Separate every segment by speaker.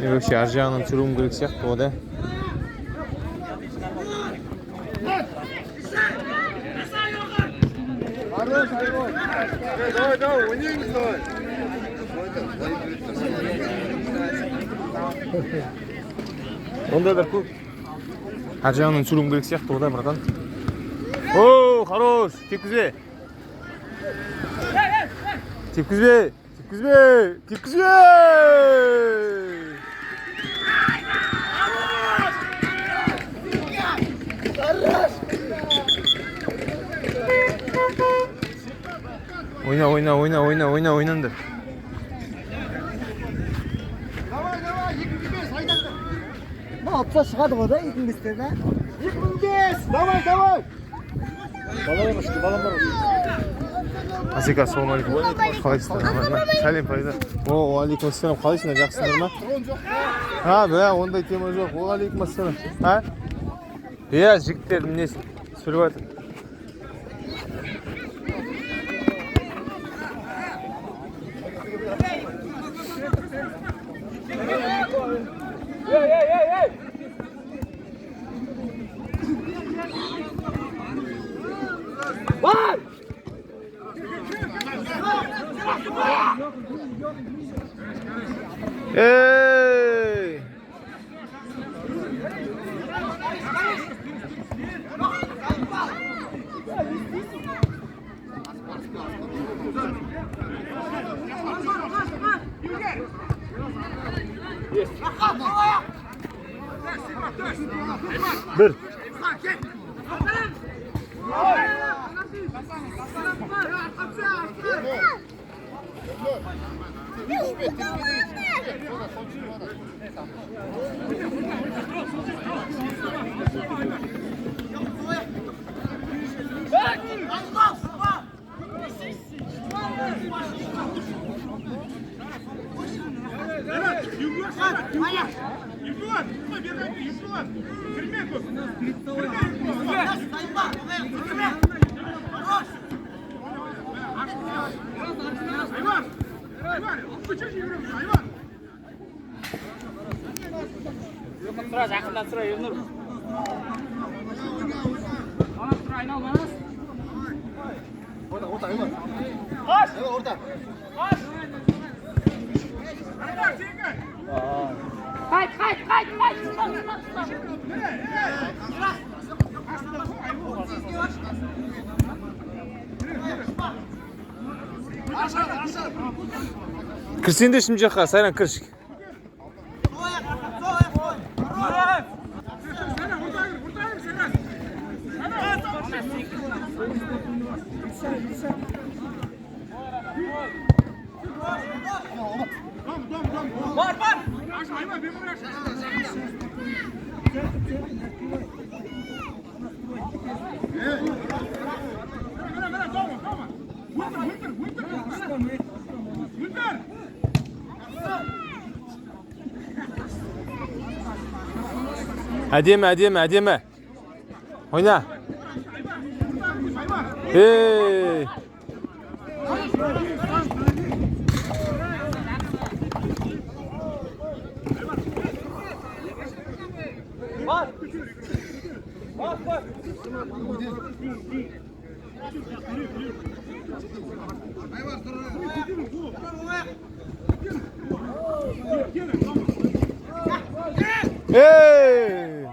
Speaker 1: Вообще ар жағынан жүруім керек сияқты ғой да.
Speaker 2: Давай, ойнаймыз давай.
Speaker 1: Ондайлар көп. Ар жағынан жүруім керек сияқты ғой да, братан. О, хорош! Тепкізбе! Тепкізбе! Тепкізбе! Тепкізбе! Ойнаңдар.
Speaker 3: Atsa шығады ғой да 2005-те да. 2005! Давай! Балам бар.
Speaker 1: Асека, ассалаумалейкум. Қалайсыздар? Сәлем, пайда. О, алейкум ассалам. Қалайсыңдар, жақсыңдар ма? Бә, ондай тема жоқ. О, алейкум ассалам. Иә, жігіттер мінесін. Сүріп атыр.
Speaker 3: Var!
Speaker 1: Ey! Bir.
Speaker 4: Sıra yakından sıra yönür. Ana sıra aynalmaz.
Speaker 3: Orta Ayman.
Speaker 4: Koş.
Speaker 3: Orta.
Speaker 4: Koş. Kayıt.
Speaker 1: Кірсен де шым жаққа, сайран кіршік.
Speaker 4: Var.
Speaker 1: Әдемі. Ойна. Ей!
Speaker 4: Var.
Speaker 1: Hey!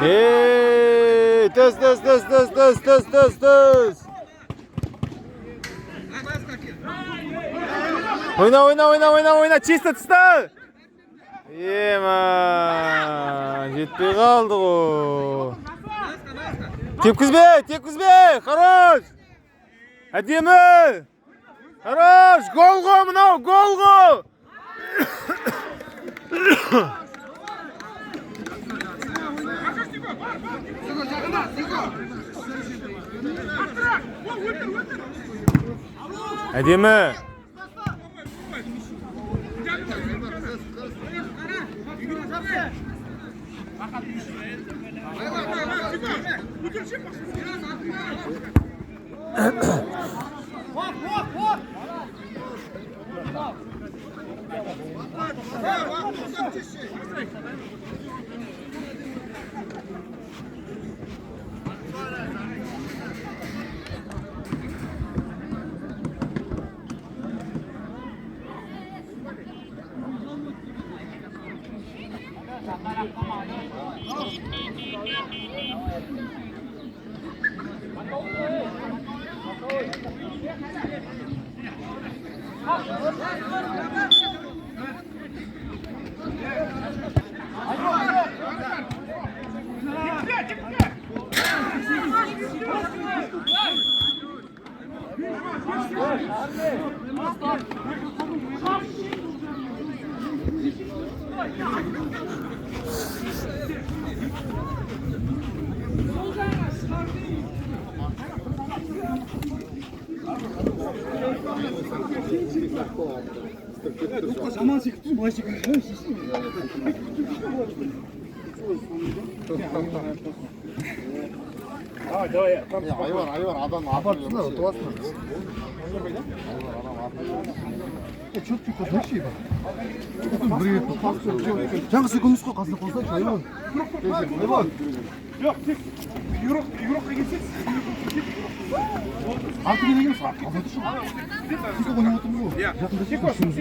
Speaker 1: Hey, tez. Oyna, чисто тысты. Жетпей қалды ғой. Тепкізбе, хорош. Әдемі. Хорош, гол ғой мынау, гол ғой. Әдемі.
Speaker 3: Ayvar adam apartında oturasın. Çok bir şey var. Жаңғы секундтық қой қасына қойсайшы айван. Айван.
Speaker 2: Yok, Euro'ya gitsek.
Speaker 3: Altı kere gelirsin. Kafası şu. Siz de oynamadın mı? Yakında şey koysunuz.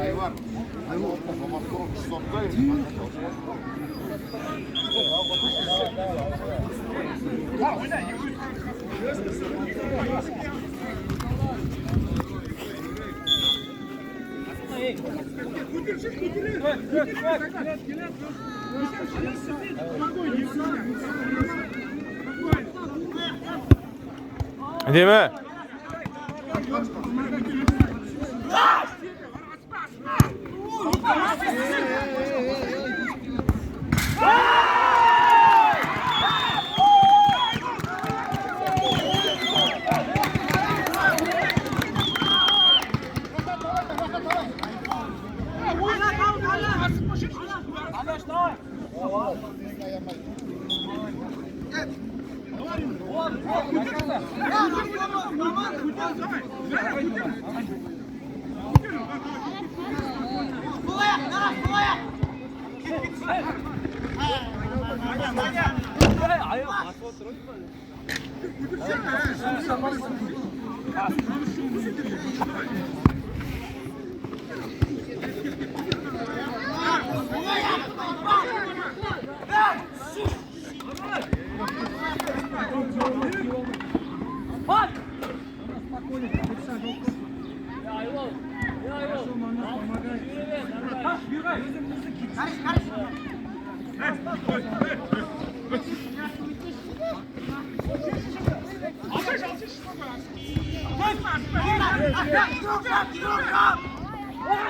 Speaker 3: Ayvar.
Speaker 1: Әдемі.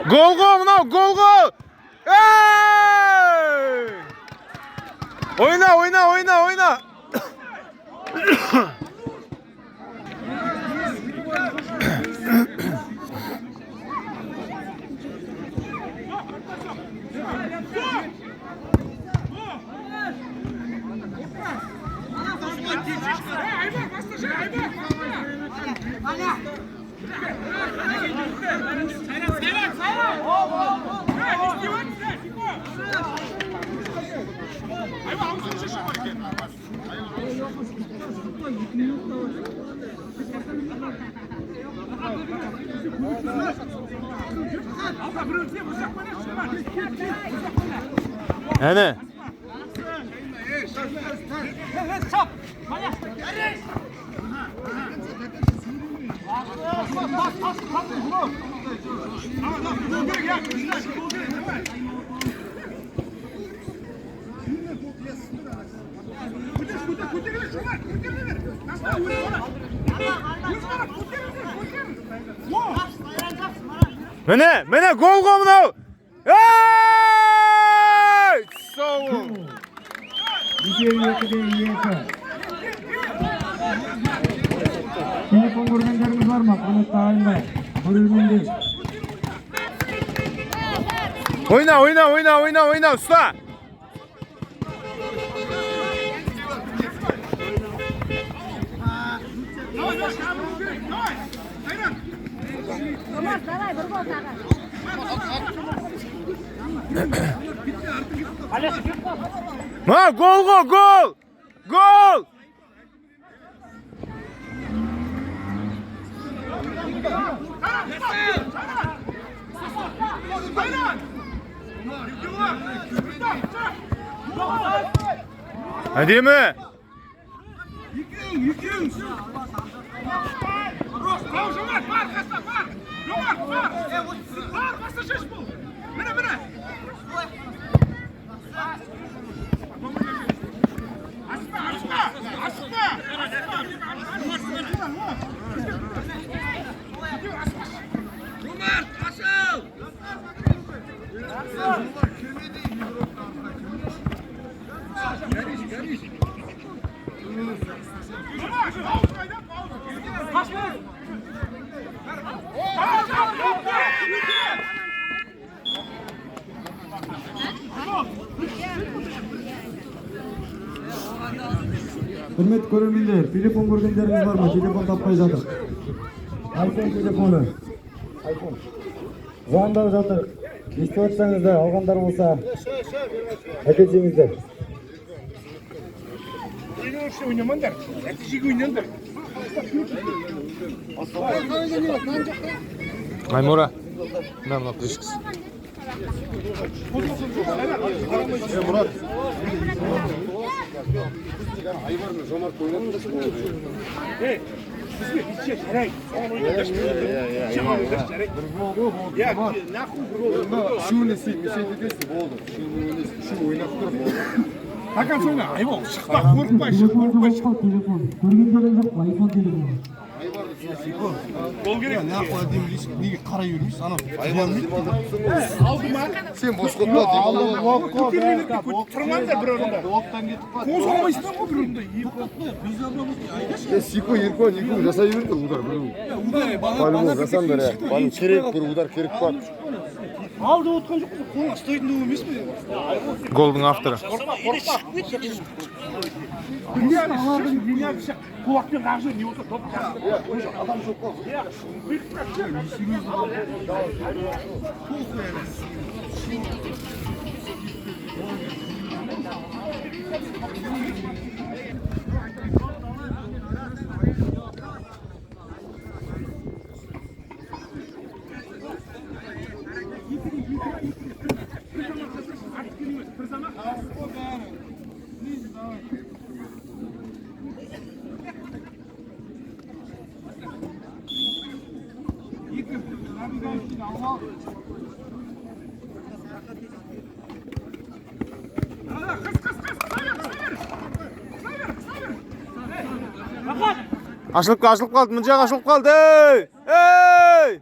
Speaker 1: Gol gol mынау gol gol. Oyna oyna oyna oyna. Әне. Mene golga mınau. Ey! Soğuk.
Speaker 3: 22'de 2. Telefon kurganlarınız var mı? Bunu sağlayın. Buyurun değil.
Speaker 1: Oyna usta.
Speaker 5: Давай, bir gol daha.
Speaker 1: Ha gol. Gol. Hadi mi?
Speaker 3: Hürmet görevliler, telefon kurganlarınız var mı? Telefon tapmay жатыр. iPhone telefonu. iPhone. Звондап жатыр. Естіп отырсаңыздар, алғандар болса, әкелсеңіздер.
Speaker 2: Ойнамаңдар. Нәтижеге ойнаңдар.
Speaker 1: Аймура. Мына пришкасы.
Speaker 3: Мұрат.
Speaker 2: Hakan söyle. Ayol şıkma korkma şıkma.
Speaker 3: Telefon. Көргендерің жоқ, iPhone телефон.
Speaker 2: Gol gerek.
Speaker 6: Ne yapalım diyeyim, neге қарай жүрміз, ана
Speaker 2: Aldım ha.
Speaker 6: сен босқотма
Speaker 2: Тұрмаңдар бір орында. Қозғалмайсың ғой бір орында.
Speaker 6: сико ерко нико жасай берді удар по-любому жасаңдар керек бір удар керек бар
Speaker 2: Алды отқан жоқ қой. Қолға ұстайтын да емес пе?
Speaker 1: Голдың авторы.
Speaker 2: Kulaktan karşı niye olsa top karşı. Adam çok korktu.
Speaker 1: Ашылып қалды, мына жақ ашылып қалды. Ей!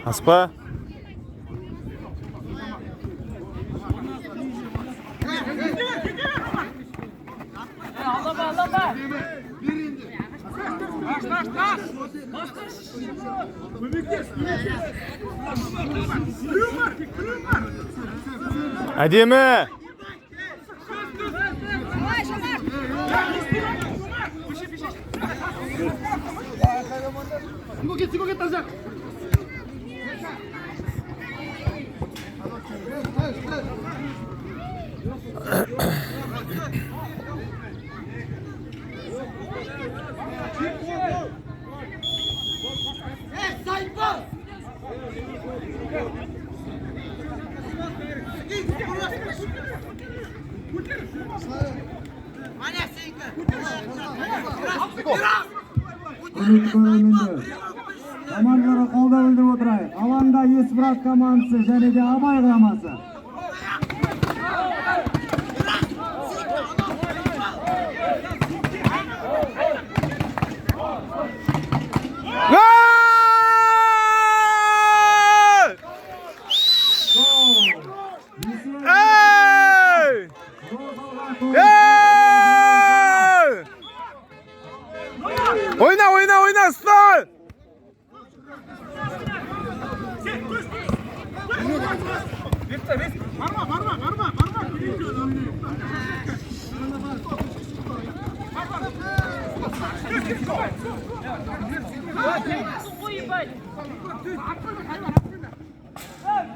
Speaker 1: Аспа.
Speaker 4: Allah'a.
Speaker 1: Әдемі.
Speaker 3: Komandalara қолдау bildirib o'tiraylik. Alanda Esbrat komandasi және де Абай құрамасы.
Speaker 1: Oyna, start! Hey!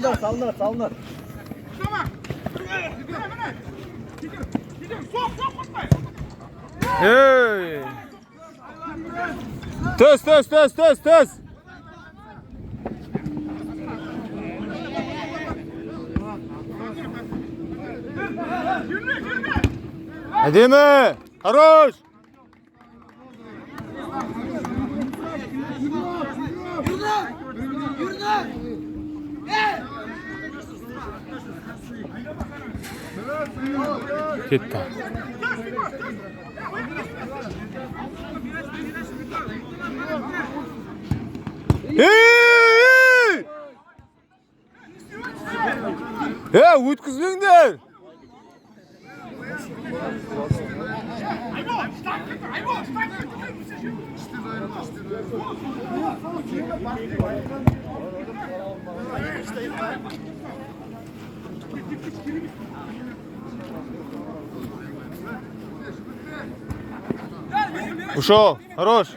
Speaker 1: Test! Salınır. Hey! Test! Hadi mi? Хорош! Gitti. Өткізбеңдер! Ушел, хорош.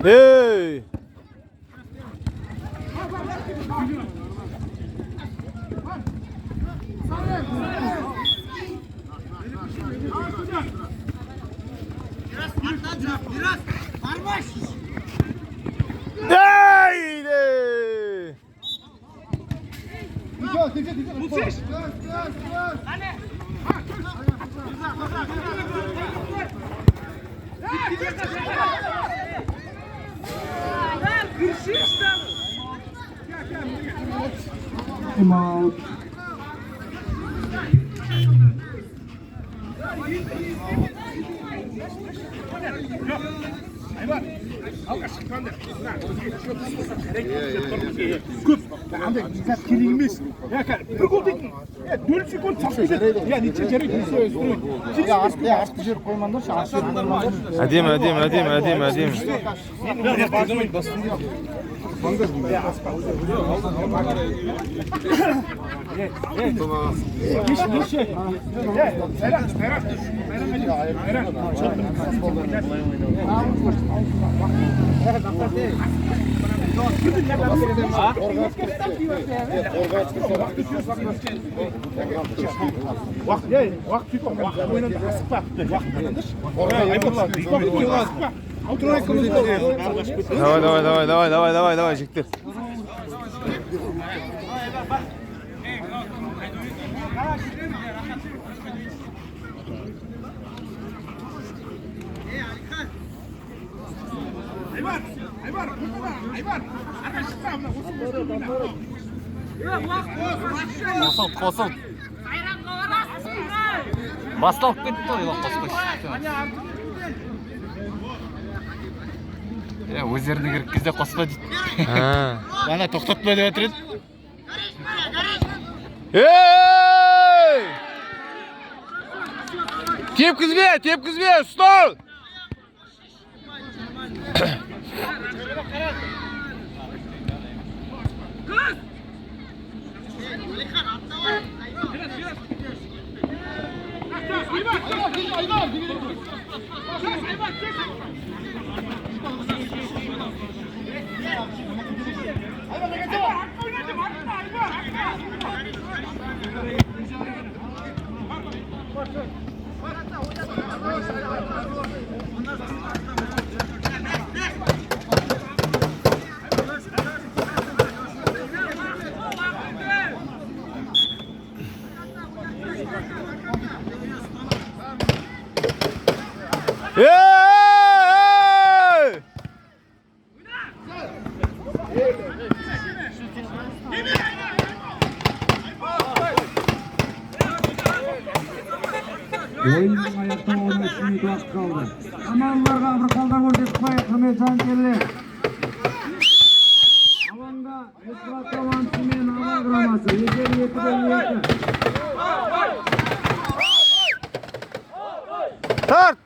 Speaker 1: Эй!
Speaker 4: Biraz varmış.
Speaker 1: Haydi!
Speaker 3: Out.
Speaker 2: Көп андай керек емес. Bir gol deйтін. 4 секунд тапсырды. Я нече жарайды все устроить.
Speaker 3: артты жіберіп қоймаңдаршы, артты жіберіп қоймаңдаршы.
Speaker 1: Әдемі. Давай, жігіттер.
Speaker 5: Қосыл. Басталып кетті ғой, қоспай. Өздеріне керек кезде қоспа дейді. Бана тоқтатпай деп отыр еді.
Speaker 1: Тепкізбе, ұстал!
Speaker 3: Ойынның аяқталуына 3 минут уақыт қалды. Командаларға бір қолдау көрсетіп құрметті жанкүйерлер. Алаңда Эстрад командасы мен Абай құрамасы. Есеп 2-2.
Speaker 1: Тарт!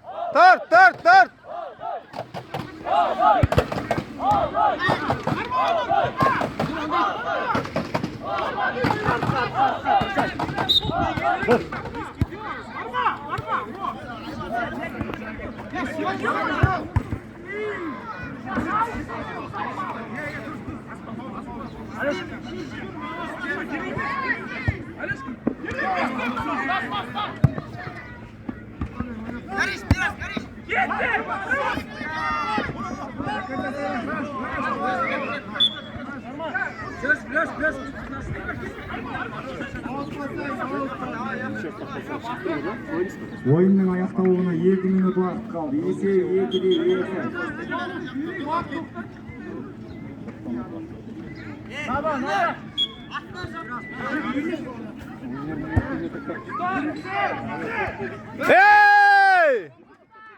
Speaker 3: Ойынның аяқталуына 2 минут уақыт қалды. Есеп 2-2.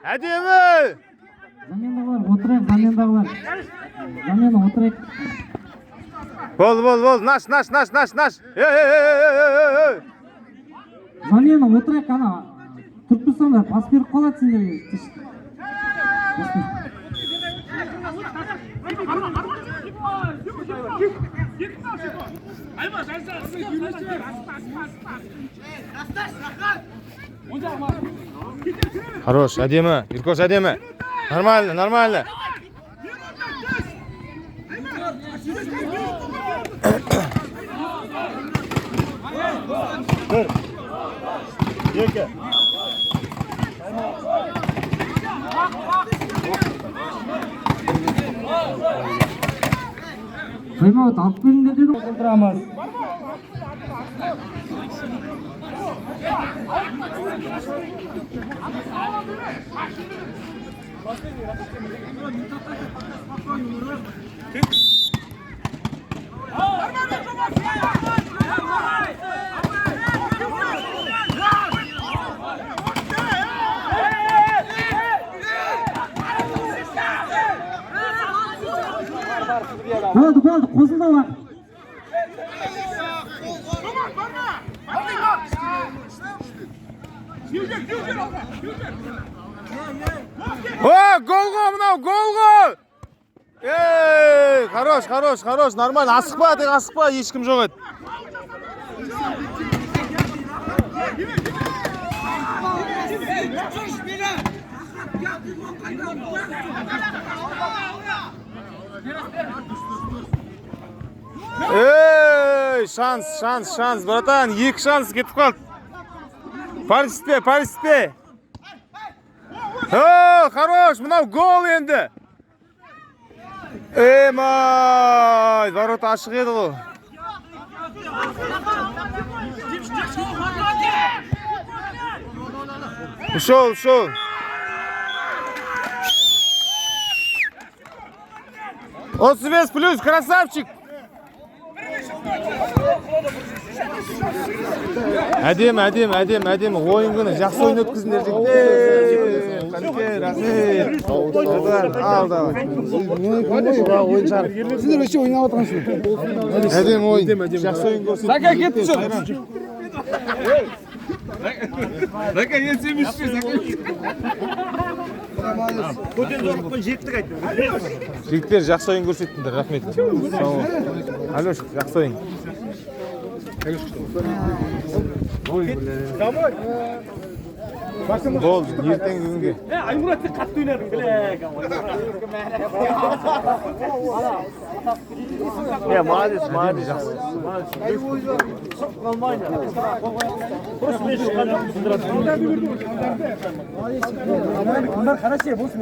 Speaker 1: Әдемі!
Speaker 3: Замендағылар. Замена отырайық.
Speaker 1: Бол, наш.
Speaker 3: Замена отырайық, ана. Түркістанда пас беріп қалады сендерге.
Speaker 1: Хорош, әдемі. Иркош әдемі. Нормально.
Speaker 3: Қаймауыт, алып беріңдер дедім. Отырамыз. Болды, қосылды уақыт.
Speaker 1: О, гол мынау, гол! Ey, хорош, нормально. Асықпа, ешкім жоқ еді. Ey, шанс, братан, екі шанс кетіп қалды. Паристе. О, хорош, мынау гол енді. Май, ворота ашық еді ғой. Ушел. 35 плюс, красавчик. Әдем, ойын күні жақсы ойын өткізіңдер жігіттер. Қанекей, рахмет. Ал давай.
Speaker 6: Сіздер өше ойнап отырғансыз.
Speaker 1: Әдем ойын, жақсы ойын көрсін.
Speaker 2: Зака кетті жоқ. Зака етсем
Speaker 1: Жігіттер жақсы ойын көрсеттіңдер, рахмет. Алеш, жақсы ойын. Болды, ертең күнге.
Speaker 2: Аймұратты қатты ойнадың, білек.
Speaker 1: Молодец, жақсы.
Speaker 3: Кімдер қарасы, болсын,